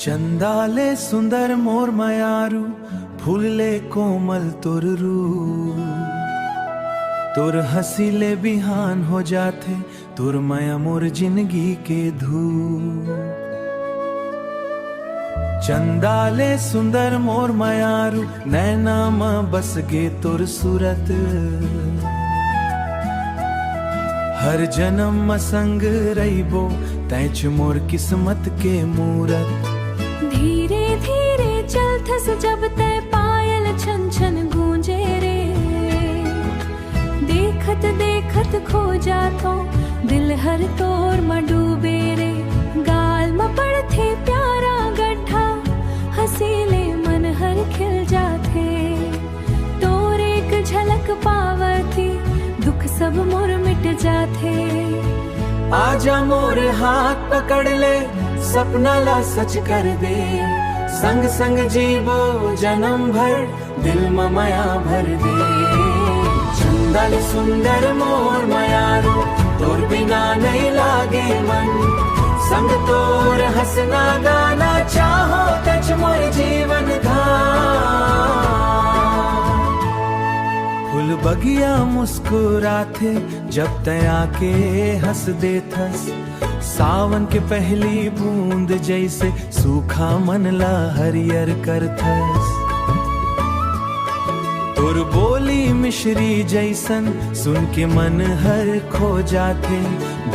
चंदाले सुंदर मोर मयारू फूलले कोमल तोर रूप, तोर हसीले बिहान हो जाते तोर माया मोर जिंदगी के धूप। चंदाले सुंदर मोर मयारू नैना में बस गे तोर सूरत, हर जन्म में संग रहीबो तैच मोर किस्मत के मूरत। धीरे धीरे चलथस जब तय पायल छन छन गूंजे रे, देखत देखत खो जातो दिल हर तोर में डूबे रे। गाल में पड़थे प्यारा गड्ढा हसीले मन हर खिल जाथे, तोर एक झलक पावती दुख सब मोर मिट जाथे। आजा मोर हाथ पकड़ ले सपना ला सच कर दे, संग संग जीवो जन्म भर दिल में माया भर दे। चंदल सुंदर मोर मयारू तोर बिना नहीं लागे मन, संग तोर हंसना गाना चाहो तच मोर जीवन धाम। फूल बगिया मुस्कुराथे जब तया के हंस देथस, सावन के पहली बूंद जैसे सूखा मन ला हरियर करथस। तोर बोली मिश्री जैसन सुन के मन हर खो जाथे,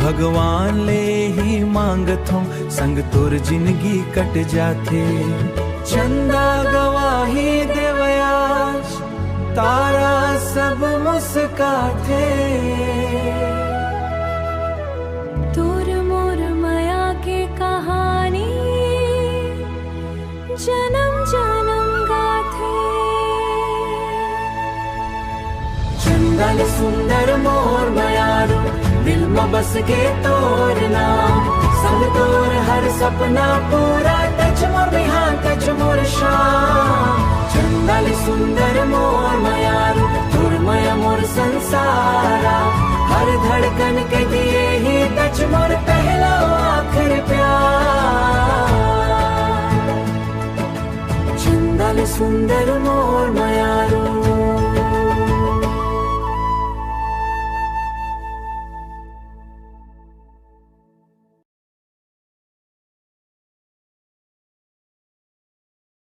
भगवान ले ही मांगथो संग तोर जिंदगी कट जाथे। चंदा गवाही देवयास तारा सब मुस्काथे, तोर मोर माया के कहानी जन्म जन्म गाथे। चंदल सुंदर मोर मयारू दिल में बस के तोर नाम, संग तोर हर सपना पूरा टच मोर बिहान टच मोर शाम। चंदल सुंदर मोर मयारू तोर माया मोर संसारा, हर धड़कन के दिए ही टच मोर पहला आखिर प्यार। चंदल सुंदर मोर